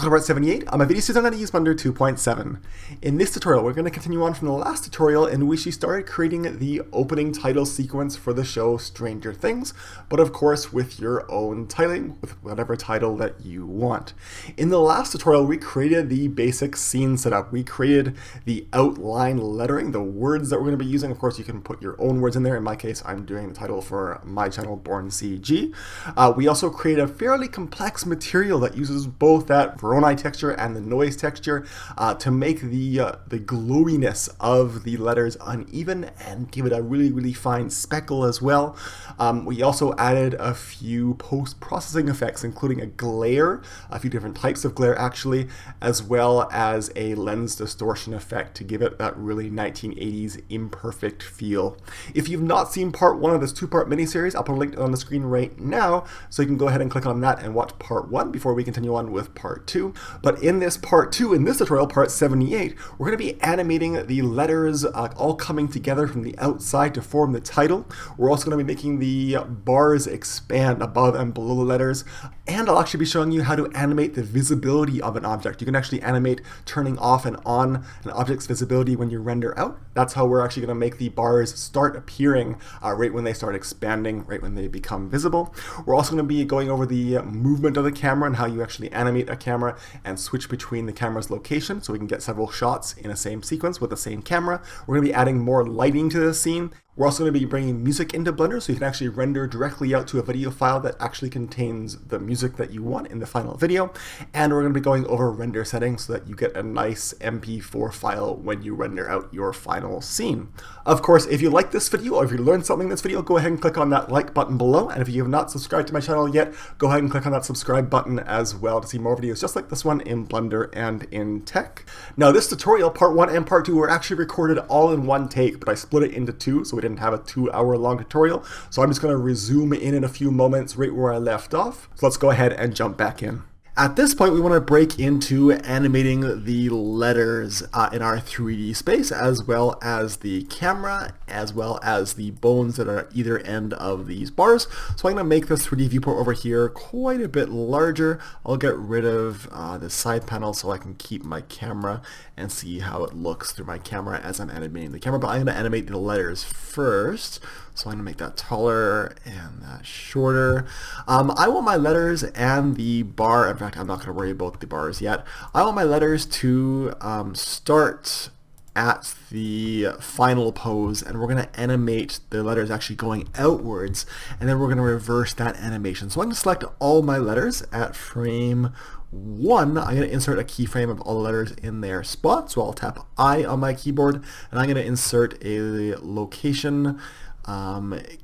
to part 78. On my video series, I'm going to use Blender 2.7. In this tutorial, we're going to continue on from the last tutorial in which we started creating the opening title sequence for the show Stranger Things, but of course with your own titling, with whatever title that you want. In the last tutorial, we created the basic scene setup. We created the outline lettering, the words that we're going to be using. Of course, you can put your own words in there. In my case, I'm doing the title for my channel, Born CG. We also created a fairly complex material that uses both that Voronoi texture and the noise texture to make the glowiness of the letters uneven and give it a really fine speckle as well. We also added a few post-processing effects, including a glare, a few different types of glare actually, as well as a lens distortion effect to give it that really 1980s imperfect feel. If you've not seen part 1 of this 2-part miniseries, I'll put a link on the screen right now, so you can go ahead and click on that and watch part 1 before we continue on with part 2. But in this part 2, in this tutorial, part 78, we're going to be animating the letters all coming together from the outside to form the title. We're also going to be making the bars expand above and below the letters, and I'll actually be showing you how to animate the visibility of an object. You can actually animate turning off and on an object's visibility when you render out. That's how we're actually going to make the bars start appearing right when they start expanding, right when they become visible. We're also going to be going over the movement of the camera and how you actually animate a camera and switch between the camera's location so we can get several shots in a same sequence with the same camera. We're going to be adding more lighting to the scene. We're also going to be bringing music into Blender so you can actually render directly out to a video file that actually contains the music that you want in the final video. And we're going to be going over render settings so that you get a nice MP4 file when you render out your final scene. Of course, if you like this video or if you learned something in this video, go ahead and click on that like button below. And if you have not subscribed to my channel yet, go ahead and click on that subscribe button as well to see more videos just like this one in Blender and in tech. Now this tutorial, part 1 and part 2, were actually recorded all in one take, but I split it into 2 so we didn't have a 2-hour long tutorial. So I'm just going to resume in a few moments right where I left off. So let's go ahead and jump back in. At this point, we want to break into animating the letters in our 3D space, as well as the camera, as well as the bones that are at either end of these bars. So I'm going to make this 3D viewport over here quite a bit larger. I'll get rid of the side panel so I can keep my camera and see how it looks through my camera as I'm animating the camera. But I'm going to animate the letters first. So I'm going to make that taller and that shorter. I want my letters and the bar, in fact I'm not going to worry about the bars yet. I want my letters to start at the final pose, and we're going to animate the letters actually going outwards, and then we're going to reverse that animation. So I'm going to select all my letters at frame 1. I'm going to insert a keyframe of all the letters in their spot. So I'll tap I on my keyboard, and I'm going to insert a location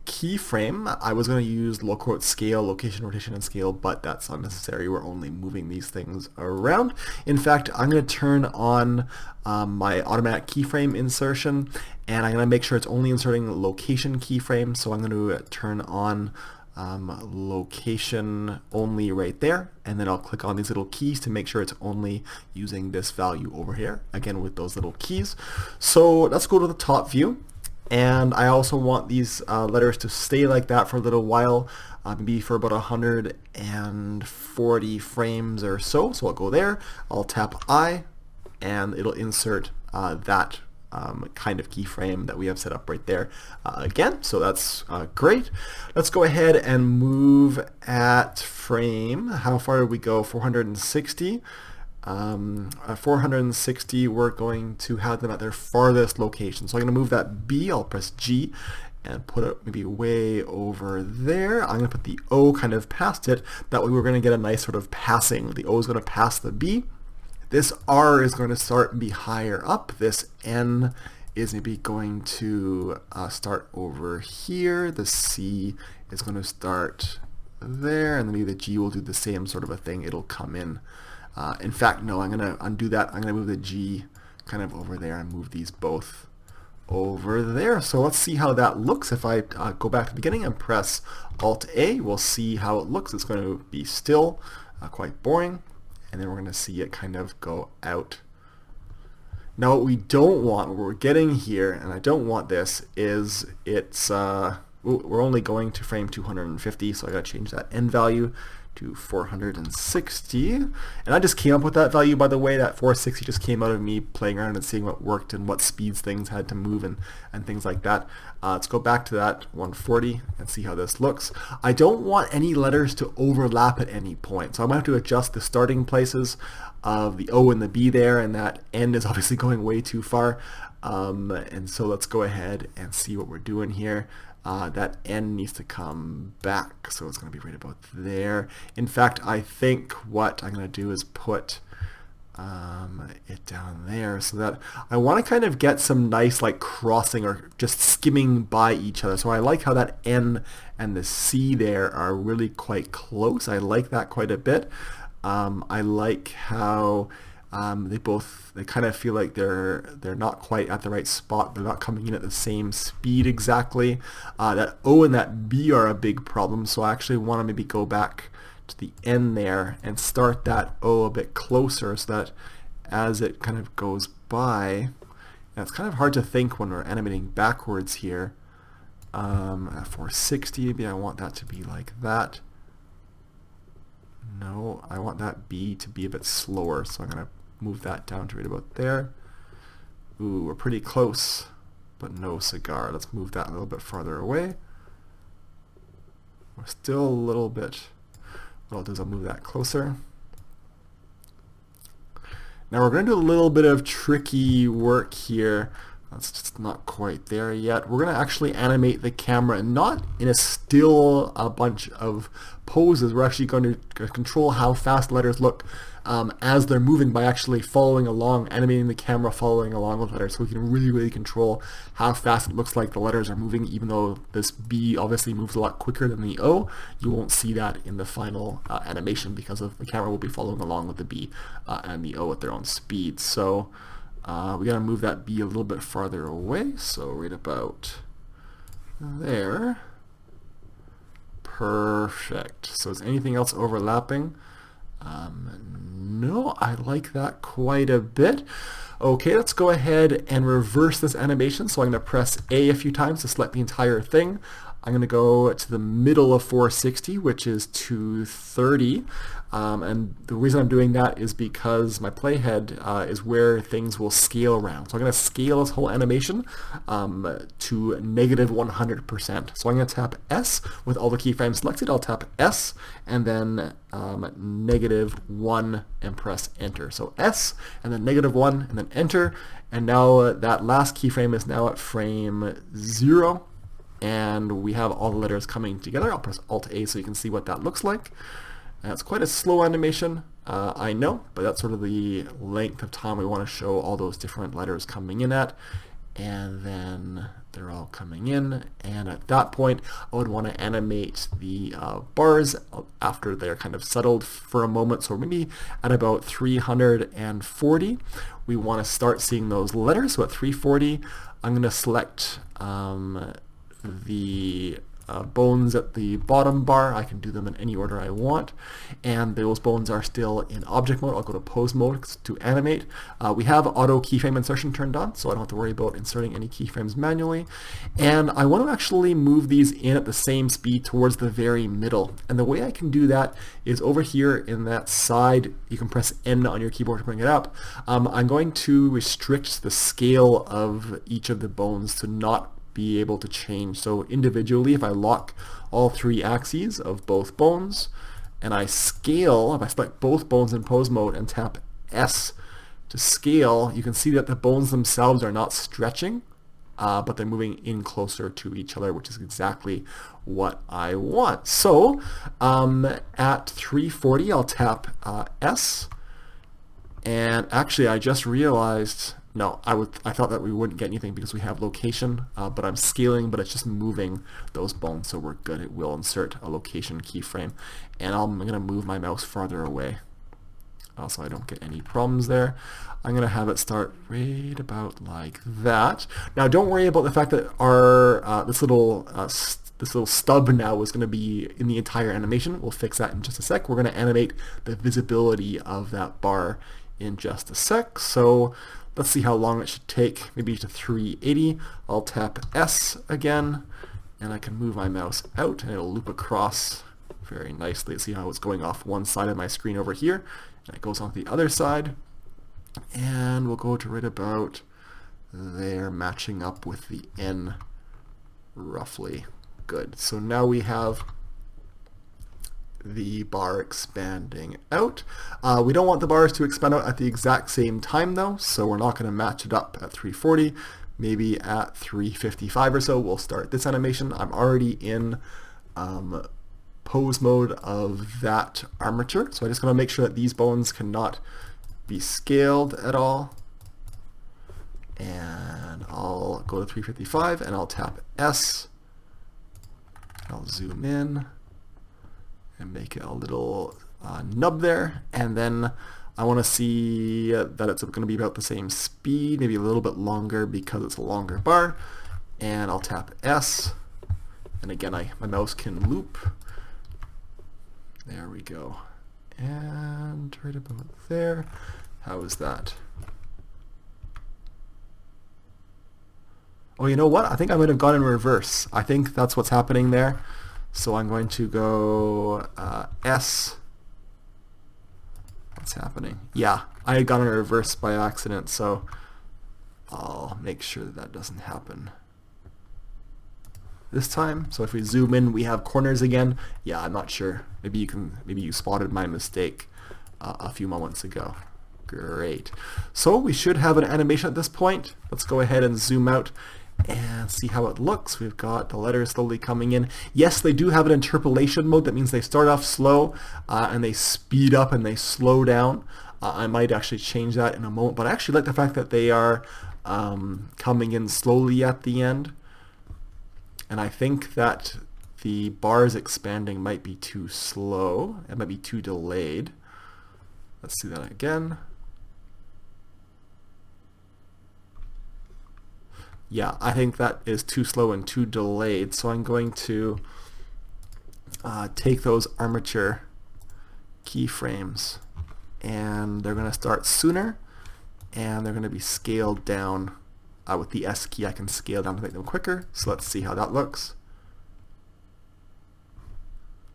keyframe. I was going to use local scale, location, rotation, and scale, but that's unnecessary. We're only moving these things around. In fact, I'm going to turn on my automatic keyframe insertion, and I'm going to make sure it's only inserting location keyframe. So I'm going to turn on location only right there, and then I'll click on these little keys to make sure it's only using this value over here, again with those little keys. So let's go to the top view. And I also want these letters to stay like that for a little while, maybe for about 140 frames or so. So I'll go there, I'll tap I, and it'll insert that kind of keyframe that we have set up right there again. So that's great. Let's go ahead and move at frame. How far did we go? 460. 460, we're going to have them at their farthest location. So I'm going to move that B, I'll press G and put it maybe way over there. I'm going to put the O kind of past it. That way we're going to get a nice sort of passing. The O is going to pass the B. This R is going to start and be higher up. This N is maybe going to start over here. The C is going to start there, and then maybe the G will do the same sort of a thing. It'll come in. In fact, no, I'm going to undo that. I'm going to move the G kind of over there and move these both over there. So let's see how that looks. If I go back to the beginning and press Alt-A, we'll see how it looks. It's going to be still quite boring, and then we're going to see it kind of go out. Now what we don't want, what we're getting here, and I don't want this, is it's we're only going to frame 250, so I gotta change that n value to 460. And I just came up with that value, by the way. That 460 just came out of me playing around and seeing what worked and what speeds things had to move and things like that. Let's go back to that 140 and see how this looks. I don't want any letters to overlap at any point, so I'm going to have to adjust the starting places of the O and the B there, and that N is obviously going way too far. And so let's go ahead and see what we're doing here. That N needs to come back, so it's going to be right about there. In fact, I think what I'm going to do is put it down there, so that I want to kind of get some nice like crossing or just skimming by each other. So I like how that N and the C there are really quite close. I like that quite a bit. I like how they kind of feel like they're not quite at the right spot. They're not coming in at the same speed exactly. That O and that B are a big problem, so I actually want to maybe go back to the N there and start that O a bit closer, so that as it kind of goes by, and it's kind of hard to think when we're animating backwards here. At 460, maybe I want that to be like that. No, I want that B to be a bit slower, so I'm going to move that down to right about there. Ooh, we're pretty close, but no cigar. Let's move that a little bit farther away. We're still a little bit. What I'll do is I'll move that closer. Now we're going to do a little bit of tricky work here. That's just not quite there yet. We're going to actually animate the camera, not in a still a bunch of poses. We're actually going to control how fast letters look as they're moving by actually following along, animating the camera following along with letters, so we can really control how fast it looks like the letters are moving. Even though this B obviously moves a lot quicker than the O, you won't see that in the final animation because of the camera will be following along with the B and the O at their own speed. So we gotta move that B a little bit farther away, so right about there. Perfect. So is anything else overlapping? No, I like that quite a bit. Okay, let's go ahead and reverse this animation. So I'm going to press A a few times to select the entire thing. I'm going to go to the middle of 460, which is 230. And the reason I'm doing that is because my playhead is where things will scale around. So I'm going to scale this whole animation to negative 100%. So I'm going to tap S with all the keyframes selected. I'll tap S and then -1 and press enter. So S and then -1 and then enter. And now that last keyframe is now at frame 0. And we have all the letters coming together. I'll press Alt A so you can see what that looks like. And it's quite a slow animation, I know, but that's sort of the length of time we want to show all those different letters coming in at. And then they're all coming in, and at that point I would want to animate the bars after they're kind of settled for a moment. So maybe at about 340 we want to start seeing those letters. So at 340 I'm going to select the bones at the bottom bar. I can do them in any order I want, and those bones are still in object mode. I'll go to pose mode to animate. We have auto keyframe insertion turned on, so I don't have to worry about inserting any keyframes manually. And I want to actually move these in at the same speed towards the very middle. And the way I can do that is over here in that side. You can press N on your keyboard to bring it up. I'm going to restrict the scale of each of the bones to not be able to change. So individually, if I lock all 3 axes of both bones and I scale, if I select both bones in pose mode and tap S to scale, you can see that the bones themselves are not stretching, but they're moving in closer to each other, which is exactly what I want. So at 340 I'll tap S, and actually I just realized no, I thought that we wouldn't get anything because we have location, but I'm scaling, but it's just moving those bones, so we're good. It will insert a location keyframe, and I'm going to move my mouse farther away so I don't get any problems there. I'm going to have it start right about like that. Now don't worry about the fact that our this little stub now is going to be in the entire animation. We'll fix that in just a sec. We're going to animate the visibility of that bar in just a sec. So let's see how long it should take, maybe to 380. I'll tap S again, and I can move my mouse out and it'll loop across very nicely. See how it's going off one side of my screen over here, and it goes on the other side, and we'll go to right about there, matching up with the N roughly. Good. So now we have the bar expanding out. We don't want the bars to expand out at the exact same time though, so we're not going to match it up at 340. Maybe at 355 or so we'll start this animation. I'm already in pose mode of that armature, so I just going to make sure that these bones cannot be scaled at all. And I'll go to 355 and I'll tap S. I'll zoom in and make it a little nub there, and then I want to see that it's going to be about the same speed, maybe a little bit longer because it's a longer bar, and I'll tap S, and again my mouse can loop. There we go, and right about there. How is that? Oh, you know what? I think I might have gone in reverse. I think that's what's happening there. So I'm going to go S. What's happening? Yeah, I had gone in reverse by accident, so I'll make sure that that doesn't happen this time. So if we zoom in, we have corners again. Yeah, I'm not sure. Maybe you spotted my mistake a few moments ago. Great. So we should have an animation at this point. Let's go ahead and zoom out and see how it looks. We've got the letters slowly coming in. Yes, they do have an interpolation mode. That means they start off slow and they speed up and they slow down. I might actually change that in a moment, but I actually like the fact that they are coming in slowly at the end. And I think that the bars expanding might be too slow. It might be too delayed. Let's see that again. Yeah, I think that is too slow and too delayed, so I'm going to take those armature keyframes, and they're going to start sooner, and they're going to be scaled down. With the S key I can scale down to make them quicker, so let's see how that looks.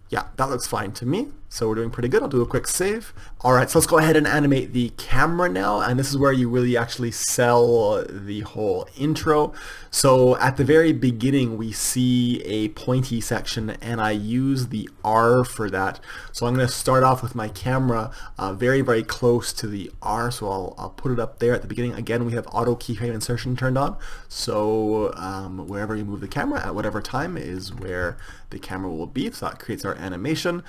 Yeah, that looks fine to me. So we're doing pretty good. I'll do a quick save. Alright, so let's go ahead and animate the camera now, and this is where you really actually sell the whole intro. So at the very beginning we see a pointy section, and I use the R for that. So I'm going to start off with my camera very, very close to the R, so I'll put it up there at the beginning. Again, we have auto keyframe insertion turned on, so wherever you move the camera at whatever time is where the camera will be, so that creates our animation.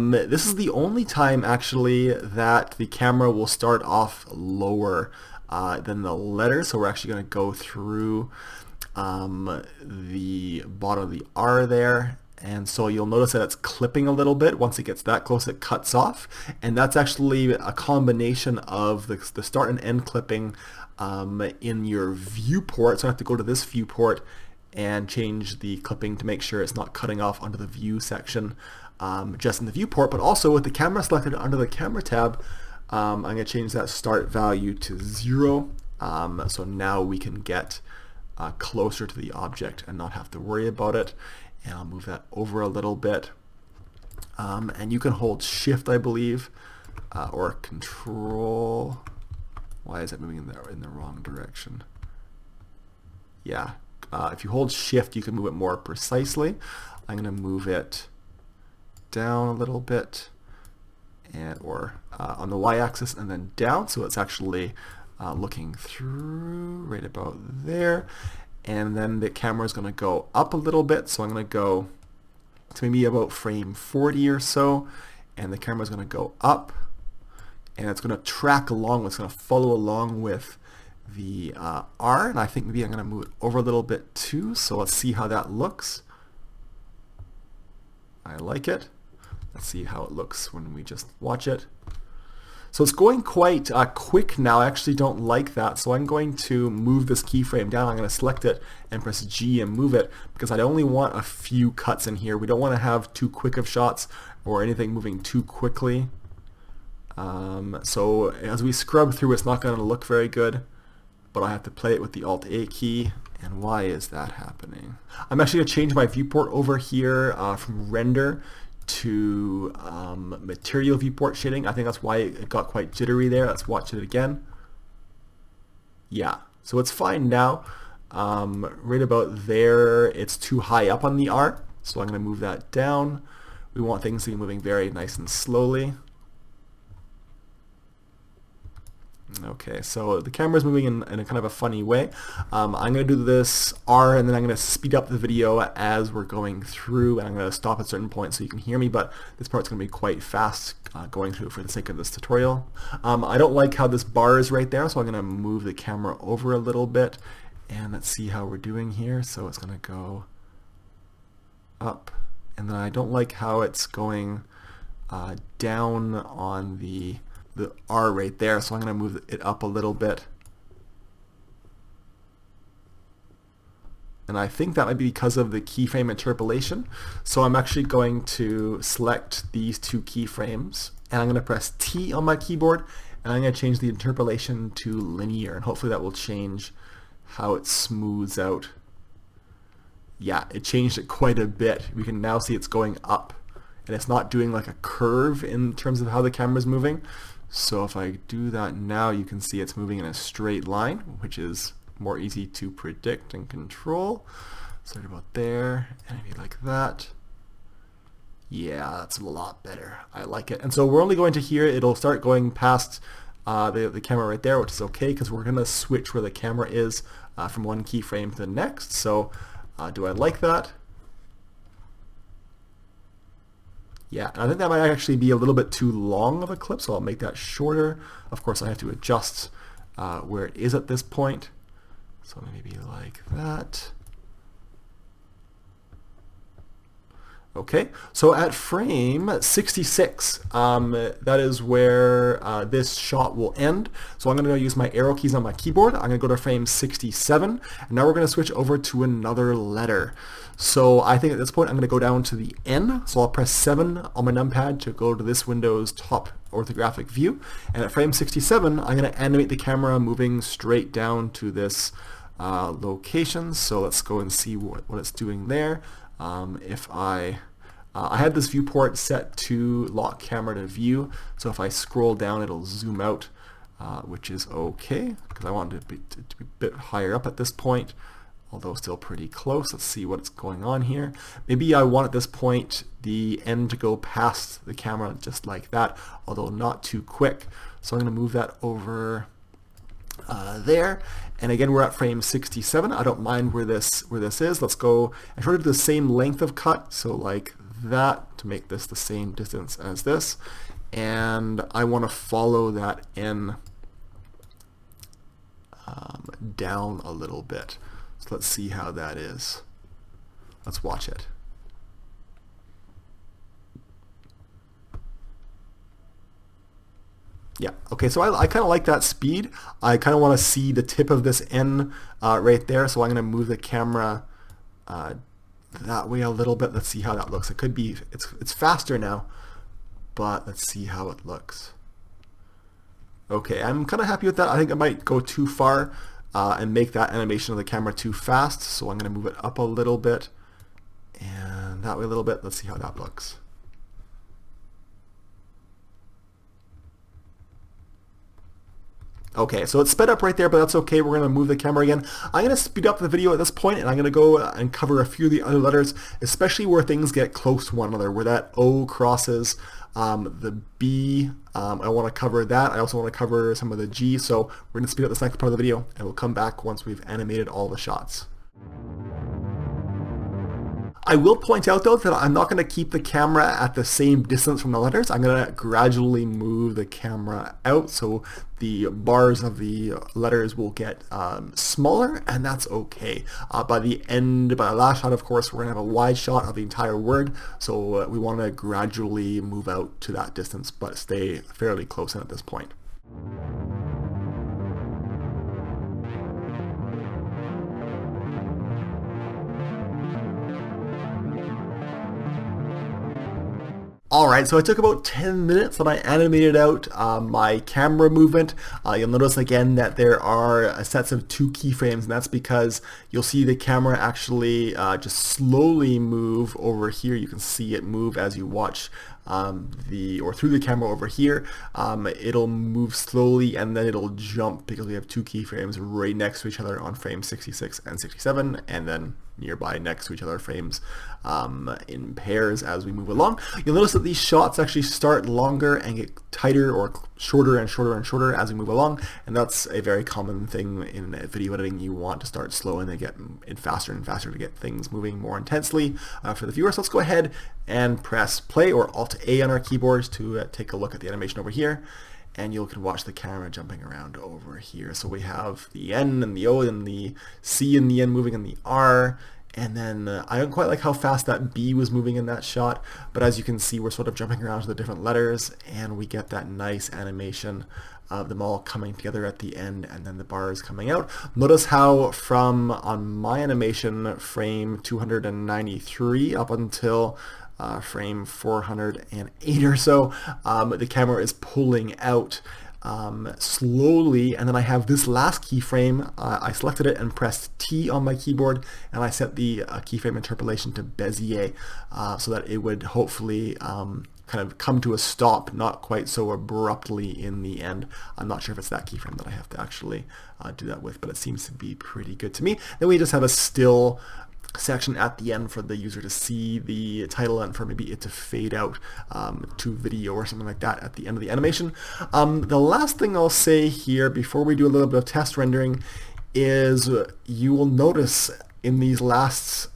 This is the only time actually that the camera will start off lower than the letter, so we're actually going to go through the bottom of the R there, and so you'll notice that it's clipping a little bit. Once it gets that close, it cuts off, and that's actually a combination of the start and end clipping in your viewport. So I have to go to this viewport and change the clipping to make sure it's not cutting off onto the view section just in the viewport, but also with the camera selected under the camera tab, I'm going to change that start value to 0, so now we can get closer to the object and not have to worry about it. And I'll move that over a little bit, and you can hold shift, I believe, or control. Why is it moving in the wrong direction? Yeah, if you hold shift you can move it more precisely. I'm going to move it down a little bit, and on the y-axis and then down, so it's actually looking through right about there. And then the camera is going to go up a little bit, so I'm going to go to maybe about frame 40 or so, and the camera is going to go up, and it's going to track along, it's going to follow along with the R, and I think maybe I'm going to move it over a little bit too, so let's see how that looks. I like it. Let's see how it looks when we just watch it. So it's going quite quick now. I actually don't like that, so I'm going to move this keyframe down. I'm going to select it and press G and move it, because I only want a few cuts in here. We don't want to have too quick of shots or anything moving too quickly. So as we scrub through, it's not going to look very good. but I have to play it with the Alt-A key. And why is that happening? I'm actually going to change my viewport over here from render to material viewport shading. I think that's why it got quite jittery there. Let's watch it again. Yeah, so it's fine now. Right about there, it's too high up on the R, so I'm going to move that down. We want things to be moving very nice and slowly. Okay, so the camera's moving in a kind of a funny way. I'm going to do this R, and then I'm going to speed up the video as we're going through, and I'm going to stop at certain points so you can hear me, but this part's going to be quite fast going through for the sake of this tutorial. I don't like how this bar is right there, so I'm going to move the camera over a little bit, and let's see how we're doing here. So it's going to go up, and then I don't like how it's going down on the R right there, so I'm going to move it up a little bit. And I think that might be because of the keyframe interpolation. So I'm actually going to select these two keyframes, and I'm going to press T on my keyboard, and I'm going to change the interpolation to linear, and hopefully that will change how it smooths out. Yeah, it changed it quite a bit. We can now see it's going up, and it's not doing like a curve in terms of how the camera's moving. So if I do that now, you can see it's moving in a straight line, which is more easy to predict and control. So right about there, and maybe like that. Yeah, that's a lot better. I like it. And so we're only going to hear it'll start going past the camera right there, which is okay because we're going to switch where the camera is from one keyframe to the next. So do I like that? Yeah, and I think that might actually be a little bit too long of a clip, so I'll make that shorter. Of course, I have to adjust where it is at this point. So maybe like that. Okay, so at frame 66, that is where this shot will end. So I'm going to use my arrow keys on my keyboard. I'm going to go to frame 67, and now we're going to switch over to another letter. So I think at this point I'm going to go down to the N, so I'll press 7 on my numpad to go to this window's top orthographic view. And at frame 67, I'm going to animate the camera moving straight down to this location. So let's go and see what it's doing there. If I had this viewport set to lock camera to view, so if I scroll down it'll zoom out, which is okay because I want it to be a bit higher up at this point, although still pretty close. Let's see what's going on here. Maybe I want at this point the end to go past the camera just like that, although not too quick. So I'm going to move that over there, and again we're at frame 67. I don't mind where this is. Let's go and try to do the same length of cut, so like that, to make this the same distance as this, and I want to follow that N down a little bit. So let's see how that is. Let's watch it. Yeah, okay, so I kind of like that speed. I kind of want to see the tip of this N right there, so I'm going to move the camera that way a little bit. Let's see how that looks. It could be, it's faster now, but let's see how it looks. Okay, I'm kind of happy with that. I think I might go too far and make that animation of the camera too fast, so I'm going to move it up a little bit and that way a little bit. Let's see how that looks. Okay, so it's sped up right there, but that's okay. We're going to move the camera again. I'm going to speed up the video at this point, and I'm going to go and cover a few of the other letters, especially where things get close to one another, where that O crosses the B. I want to cover that. I also want to cover some of the G, so we're going to speed up this next part of the video, and we'll come back once we've animated all the shots. I will point out though that I'm not going to keep the camera at the same distance from the letters. I'm going to gradually move the camera out so the bars of the letters will get smaller, and that's okay. By the last shot, of course, we're going to have a wide shot of the entire word, so we want to gradually move out to that distance but stay fairly close in at this point. Alright, so I took about 10 minutes and I animated out my camera movement. You'll notice again that there are sets of 2 keyframes, and that's because you'll see the camera actually just slowly move over here. You can see it move as you watch through the camera over here. It'll move slowly and then it'll jump because we have 2 keyframes right next to each other on frame 66 and 67, and then nearby next to each other frames in pairs as we move along. You'll notice that these shots actually start longer and get tighter or shorter and shorter and shorter as we move along, and that's a very common thing in video editing. You want to start slow and then get faster and faster to get things moving more intensely for the viewer. So let's go ahead and press play or Alt A on our keyboards to take a look at the animation over here. And you can watch the camera jumping around over here. So we have the N and the O and the C and the N moving and the R. And then I don't quite like how fast that B was moving in that shot, but as you can see, we're sort of jumping around to the different letters, and we get that nice animation of them all coming together at the end, and then the bars coming out. Notice how on my animation, frame 293 up until frame 408 or so, the camera is pulling out slowly, and then I have this last keyframe. I selected it and pressed T on my keyboard, and I set the keyframe interpolation to Bezier so that it would hopefully kind of come to a stop, not quite so abruptly in the end. I'm not sure if it's that keyframe that I have to actually do that with, but it seems to be pretty good to me. Then we just have a still section at the end for the user to see the title and for maybe it to fade out to video or something like that at the end of the animation. The last thing I'll say here before we do a little bit of test rendering is you will notice in these last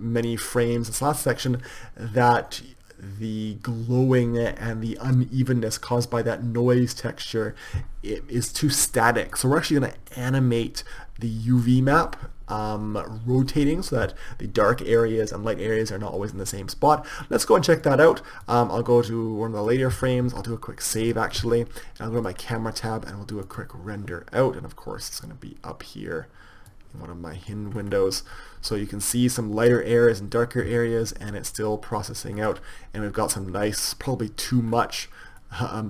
many frames, this last section, that the glowing and the unevenness caused by that noise texture is too static. So we're actually going to animate the UV map rotating so that the dark areas and light areas are not always in the same spot. Let's go and check that out. I'll go to one of the later frames. I'll do a quick save actually, and I'll go to my camera tab and we'll do a quick render out, and of course it's going to be up here in one of my hidden windows. So you can see some lighter areas and darker areas, and it's still processing out, and we've got some nice, probably too much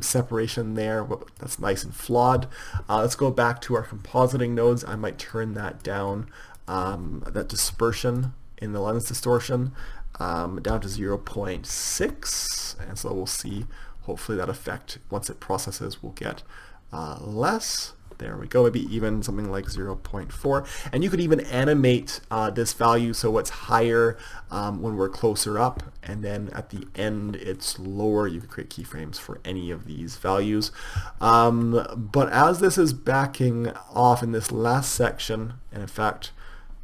separation there, but that's nice and flawed. Let's go back to our compositing nodes. I might turn that down, that dispersion in the lens distortion down to 0.6, and so we'll see hopefully that effect once it processes will get less. There we go, maybe even something like 0.4. And you could even animate this value so it's higher when we're closer up, and then at the end it's lower. You could create keyframes for any of these values. But as this is backing off in this last section, and in fact,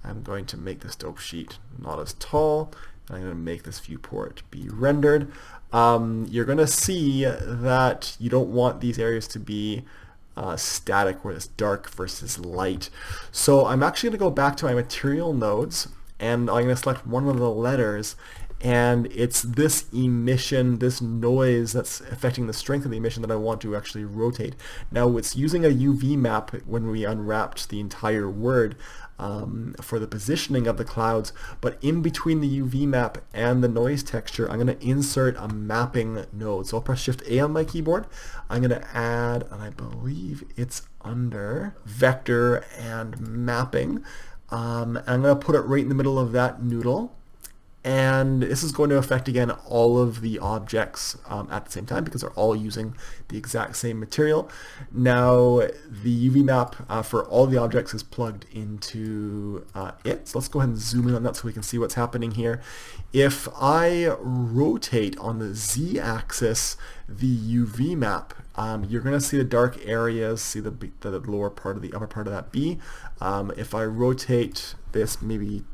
I'm going to make this dope sheet not as tall, and I'm going to make this viewport be rendered. You're going to see that you don't want these areas to be static, where it's dark versus light. So I'm actually going to go back to my material nodes, and I'm going to select one of the letters, and it's this emission, this noise that's affecting the strength of the emission that I want to actually rotate. Now it's using a UV map when we unwrapped the entire word for the positioning of the clouds, but in between the UV map and the noise texture, I'm going to insert a mapping node. So I'll press Shift A on my keyboard. I'm going to add, and I believe it's under vector and mapping. And I'm going to put it right in the middle of that noodle. And this is going to affect again all of the objects at the same time because they're all using the exact same material. Now the UV map for all the objects is plugged into it. So let's go ahead and zoom in on that so we can see what's happening here. If I rotate on the Z-axis the UV map, you're going to see the dark areas, see the lower part of the upper part of that B. If I rotate this maybe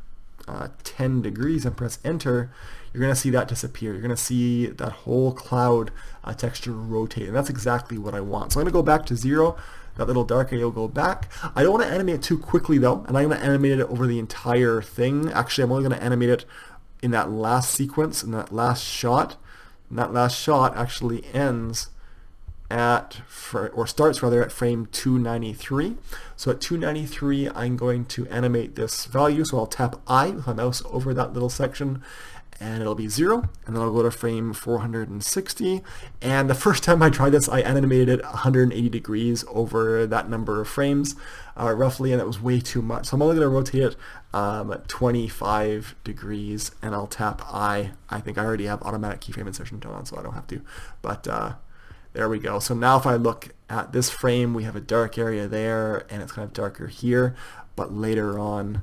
10 degrees and press enter, you're going to see that disappear. You're going to see that whole cloud texture rotate, and that's exactly what I want. So I'm going to go back to 0. That little dark area will go back. I don't want to animate it too quickly though, and I'm going to animate it over the entire thing. Actually, I'm only going to animate it in that last sequence, in that last shot. And that last shot actually ends at, or starts rather, at frame 293. So at 293 I'm going to animate this value, so I'll tap I with my mouse over that little section, and it'll be 0, and then I'll go to frame 460, and the first time I tried this I animated it 180 degrees over that number of frames roughly, and it was way too much, so I'm only going to rotate it 25 degrees, and I'll tap I. I think I already have automatic keyframe insertion turned on, so I don't have to, but there we go. So now if I look at this frame, we have a dark area there, and it's kind of darker here, but later on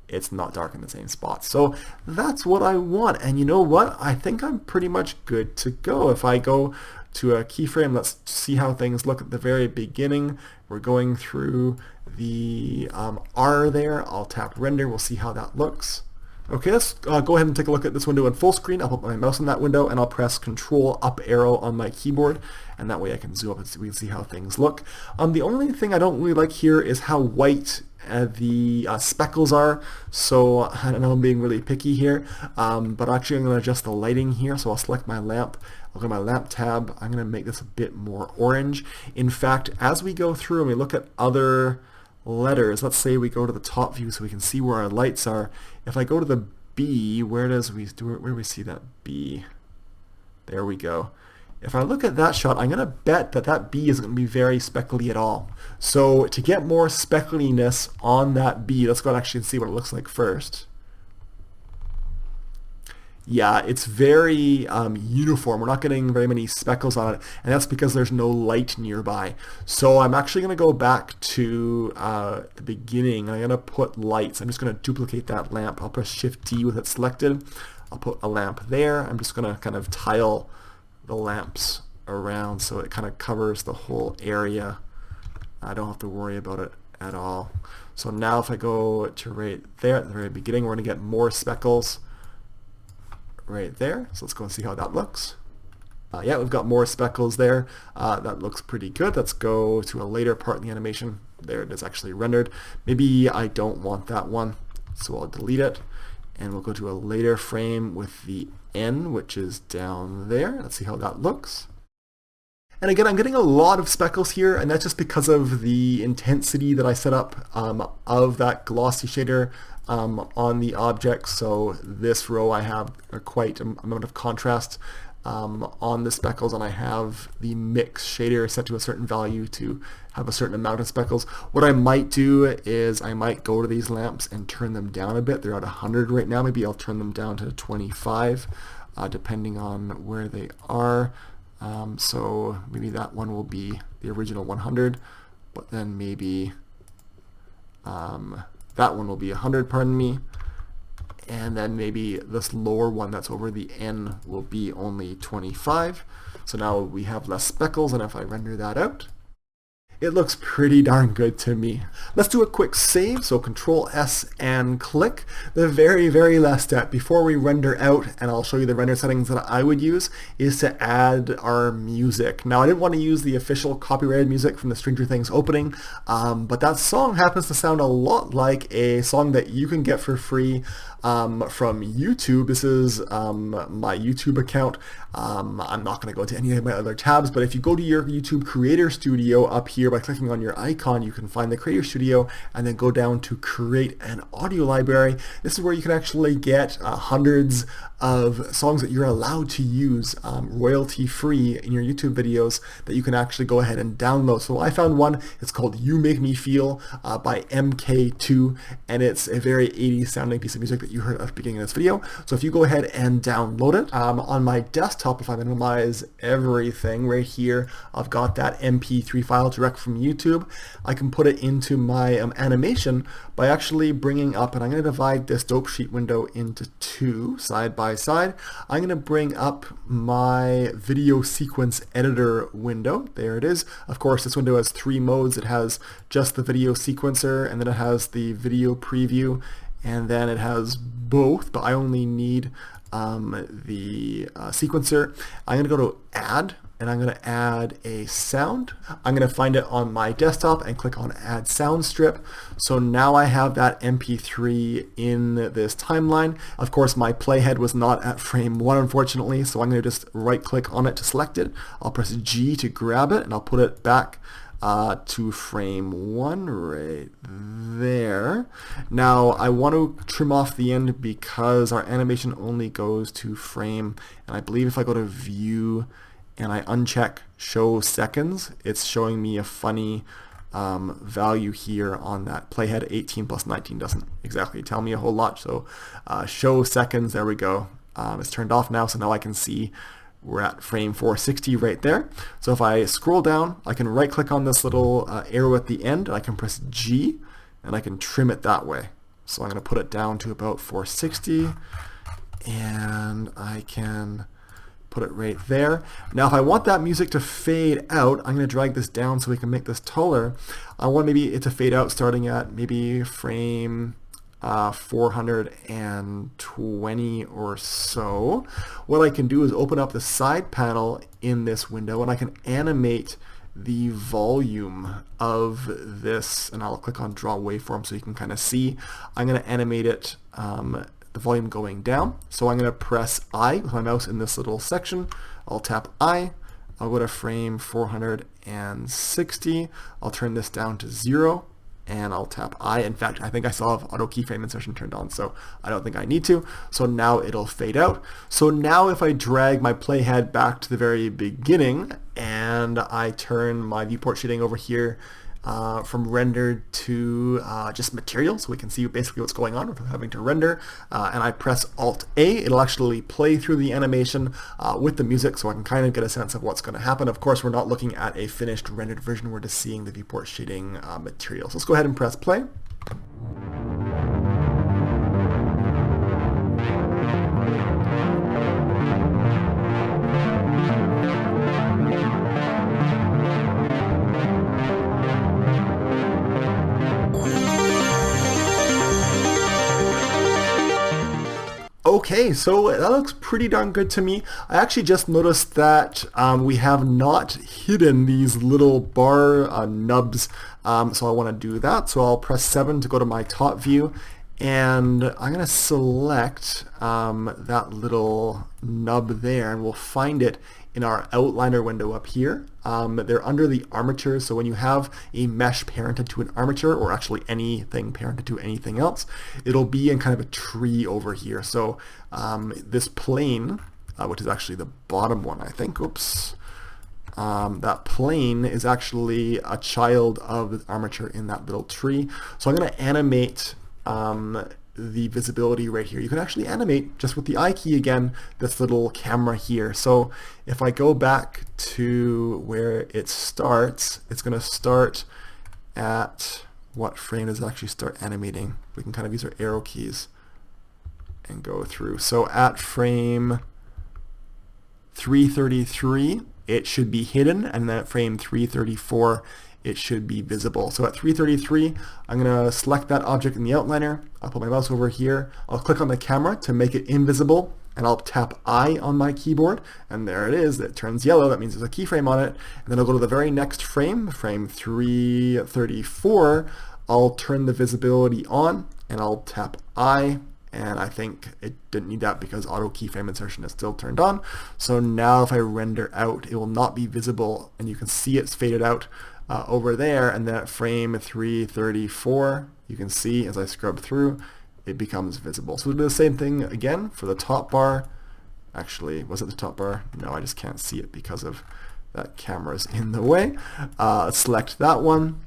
it's not dark in the same spot. So that's what I want, and you know what? I think I'm pretty much good to go. If I go to a keyframe, let's see how things look at the very beginning. We're going through the R there. I'll tap render, we'll see how that looks. Okay, let's go ahead and take a look at this window in full screen. I'll put my mouse on that window and I'll press Control up arrow on my keyboard, and that way I can zoom up and we can see how things look. The only thing I don't really like here is how white the speckles are, so I don't know, I'm being really picky here, but actually I'm going to adjust the lighting here. So I'll select my lamp, I'll go to my lamp tab, I'm going to make this a bit more orange. In fact, as we go through and we look at other letters, let's say we go to the top view so we can see where our lights are. If I go to the B, where do we see that B? There we go. If I look at that shot, I'm going to bet that that B isn't going to be very speckly at all. So to get more speckliness on that B, let's go and actually see what it looks like first. Yeah, it's very uniform. We're not getting very many speckles on it, and that's because there's no light nearby. So I'm actually going to go back to the beginning. I'm going to put lights. I'm just going to duplicate that lamp. I'll press Shift D with it selected. I'll put a lamp there. I'm just going to kind of tile the lamps around so it kind of covers the whole area. I don't have to worry about it at all. So now if I go to right there at the very beginning, we're going to get more speckles right there. So let's go and see how that looks. Yeah, we've got more speckles there. That looks pretty good. Let's go to a later part in the animation. There it is actually rendered. Maybe I don't want that one, so I'll delete it, and we'll go to a later frame with the N, which is down there. Let's see how that looks. And again, I'm getting a lot of speckles here, and that's just because of the intensity that I set up of that glossy shader on the object. So this row I have quite an amount of contrast on the speckles, and I have the mix shader set to a certain value to have a certain amount of speckles. What I might do is I might go to these lamps and turn them down a bit. They're at 100 right now. Maybe I'll turn them down to 25 depending on where they are. So maybe that one will be the original 100, but then maybe that one will be 100, pardon me, and then maybe this lower one that's over the N will be only 25. So now we have less speckles, and if I render that out, it looks pretty darn good to me. Let's do a quick save, so Control S and click. The very, very last step before we render out, and I'll show you the render settings that I would use, is to add our music. Now I didn't want to use the official copyrighted music from the Stranger Things opening, but that song happens to sound a lot like a song that you can get for free from YouTube. This is my YouTube account. I'm not going to go into any of my other tabs, but if you go to your YouTube Creator Studio up here by clicking on your icon, you can find the Creator Studio and then go down to Create an Audio Library. This is where you can actually get hundreds of songs that you're allowed to use royalty-free in your YouTube videos that you can actually go ahead and download. So I found one, it's called You Make Me Feel by MK2, and it's a very 80s sounding piece of music that you heard at the beginning of this video. So if you go ahead and download it, on my desktop, if I minimize everything right here, I've got that MP3 file direct from YouTube. I can put it into my animation by actually bringing up, and I'm going to divide this dope sheet window into two side by side. I'm going to bring up my video sequence editor window. There it is. Of course, this window has three modes. It has just the video sequencer, and then it has the video preview, and then it has both, but I only need the sequencer. I'm going to go to Add, and I'm going to add a sound. I'm going to find it on my desktop and click on Add Sound Strip. So now I have that MP3 in this timeline. Of course, my playhead was not at frame 1, unfortunately, so I'm going to just right click on it to select it. I'll press G to grab it, and I'll put it back to frame 1 right there. Now I want to trim off the end because our animation only goes to frame, and I believe if I go to view and I uncheck show seconds, it's showing me a funny value here on that playhead. 18 plus 19 doesn't exactly tell me a whole lot, so show seconds, there we go. It's turned off now, so now I can see we're at frame 460 right there. So if I scroll down, I can right click on this little arrow at the end, and I can press G, and I can trim it that way. So I'm going to put it down to about 460, and I can put it right there. Now if I want that music to fade out, I'm going to drag this down so we can make this taller. I want maybe it to fade out starting at maybe frame 420 or so. What I can do is open up the side panel in this window, and I can animate the volume of this, and I'll click on draw waveform so you can kind of see. I'm going to animate it, the volume going down. So I'm going to press I with my mouse in this little section. I'll tap I. I'll go to frame 460. I'll turn this down to 0. And I'll tap I. In fact, I think I still have auto keyframe insertion turned on, so I don't think I need to. So now it'll fade out. So now if I drag my playhead back to the very beginning and I turn my viewport shading over here from rendered to just material, so we can see basically what's going on without having to render, and I press Alt-A, it'll actually play through the animation with the music, so I can kind of get a sense of what's going to happen. Of course, we're not looking at a finished rendered version, we're just seeing the viewport shading material. So let's go ahead and press play. Okay, so that looks pretty darn good to me. I actually just noticed that we have not hidden these little bar nubs, so I want to do that. So I'll press 7 to go to my top view, and I'm going to select that little nub there, and we'll find it in our outliner window up here. They're under the armature, so when you have a mesh parented to an armature, or actually anything parented to anything else, it'll be in kind of a tree over here. So this plane, which is actually the bottom one, I think, oops, that plane is actually a child of the armature in that little tree. So I'm going to animate the visibility right here. You can actually animate just with the I key again, this little camera here. So if I go back to where it starts, it's going to start at what frame does it actually start animating? We can kind of use our arrow keys and go through. So at frame 333, it should be hidden, and then at frame 334, it should be visible. So at 333, I'm going to select that object in the outliner. I'll put my mouse over here. I'll click on the camera to make it invisible, and I'll tap I on my keyboard, and there it is. It turns yellow. That means there's a keyframe on it. And then I'll go to the very next frame, frame 334. I'll turn the visibility on, and I'll tap I. And I think it didn't need that because auto keyframe insertion is still turned on. So now if I render out, it will not be visible, and you can see it's faded out over there. And then at frame 334, you can see as I scrub through, it becomes visible. So we'll do the same thing again for the top bar. Actually, was it the top bar? No, I just can't see it because of that camera's in the way. Select that one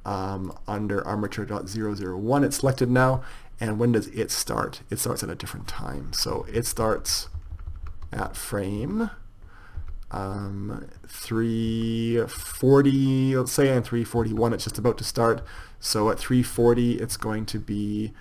under armature.001. It's selected now. And when does it start? It starts at a different time. So it starts at frame 340, let's say, and 341 it's just about to start. So at 340 it's going to be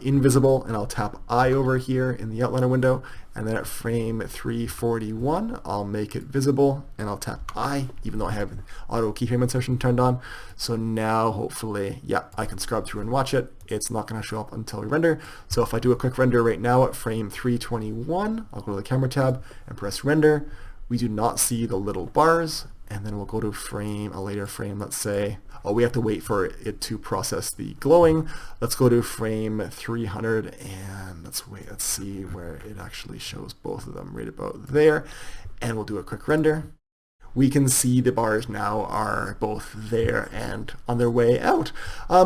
invisible, and I'll tap I over here in the outliner window, and then at frame 341 I'll make it visible, and I'll tap I, even though I have auto keyframe insertion turned on. So now hopefully, yeah, I can scrub through and watch it. It's not going to show up until we render. So if I do a quick render right now at frame 321, I'll go to the camera tab and press render. We do not see the little bars, and then we'll go to frame, a later frame, let's say. Oh, we have to wait for it to process the glowing. Let's go to frame 300, and let's see where it actually shows both of them right about there, and we'll do a quick render. we can see the bars now are both there and on their way out.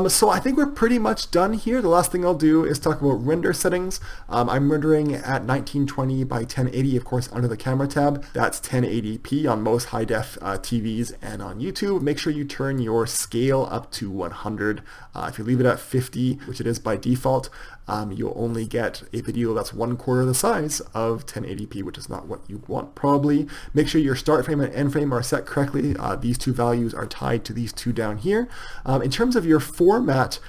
So I think we're pretty much done here. The last thing I'll do is talk about render settings. I'm rendering at 1920 by 1080, of course, under the camera tab. That's 1080p on most high-def TVs and on YouTube. Make sure you turn your scale up to 100. If you leave it at 50, which it is by default, you'll only get a video that's 1/4 the size of 1080p, which is not what you want probably. Make sure your start frame and end frame are set correctly. These two values are tied to these two down here. In terms of your format,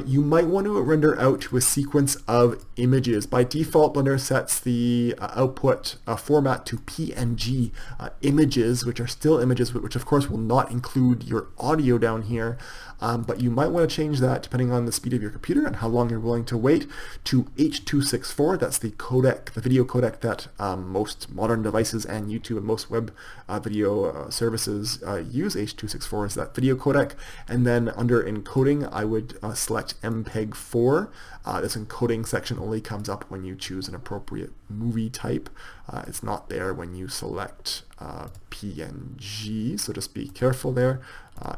you might want to render out to a sequence of images. By default, Blender sets the output format to PNG images, which are still images, which of course will not include your audio down here. But you might want to change that depending on the speed of your computer and how long you're willing to wait to H.264. That's the codec, the video codec that most modern devices and YouTube and most web video services use. H.264 is that video codec. And then under encoding, I would select MPEG-4. This encoding section only comes up when you choose an appropriate movie type. It's not there when you select PNG, so just be careful there.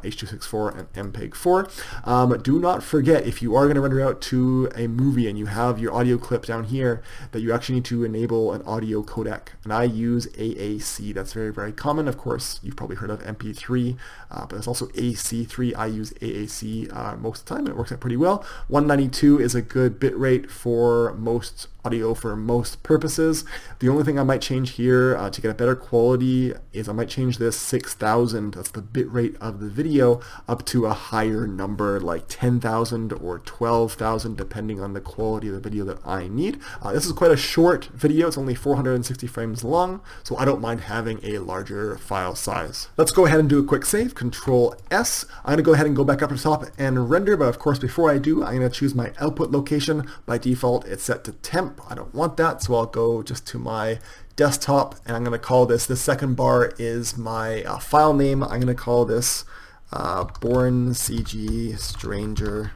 H.264 and MPEG-4. Do not forget, if you are going to render out to a movie and you have your audio clip down here, that you actually need to enable an audio codec. And I use AAC. That's very, very common. Of course, you've probably heard of MP3, but there's also AC3. I use AAC most of the time. It works out pretty well. 192 is a good bit rate for most audio for most purposes. The only thing I might change here to get a better quality is I might change this 6,000, that's the bit rate of the video, up to a higher number like 10,000 or 12,000 depending on the quality of the video that I need. This is quite a short video, it's only 460 frames long, so I don't mind having a larger file size. Let's go ahead and do a quick save, Control S. I'm going to go ahead and go back up to the top and render, but of course before I do, I'm going to choose my output location. By default it's set to temp. I don't want that, so I'll go just to my desktop and I'm going to call this, the second bar is my file name. I'm going to call this Born CG Stranger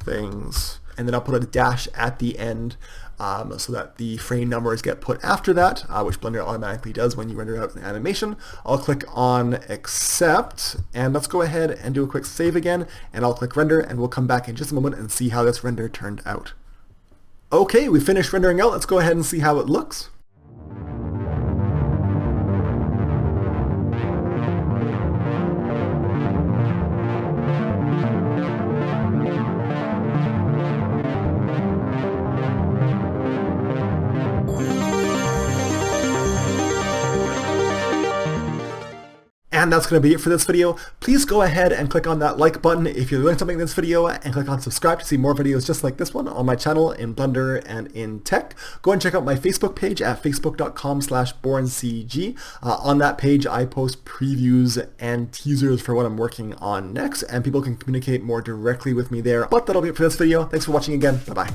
Things, and then I'll put a dash at the end so that the frame numbers get put after that, which Blender automatically does when you render out an animation. I'll click on accept, and let's go ahead and do a quick save again, and I'll click render, and we'll come back in just a moment and see how this render turned out. Okay, we finished rendering out. Let's go ahead and see how it looks. And that's going to be it for this video. Please go ahead and click on that like button if you're learning something in this video, and click on subscribe to see more videos just like this one on my channel in Blender and in tech. Go and check out my Facebook page at facebook.com/borncg. On that page I post previews and teasers for what I'm working on next, and people can communicate more directly with me there. But that'll be it for this video. Thanks for watching again. Bye-bye.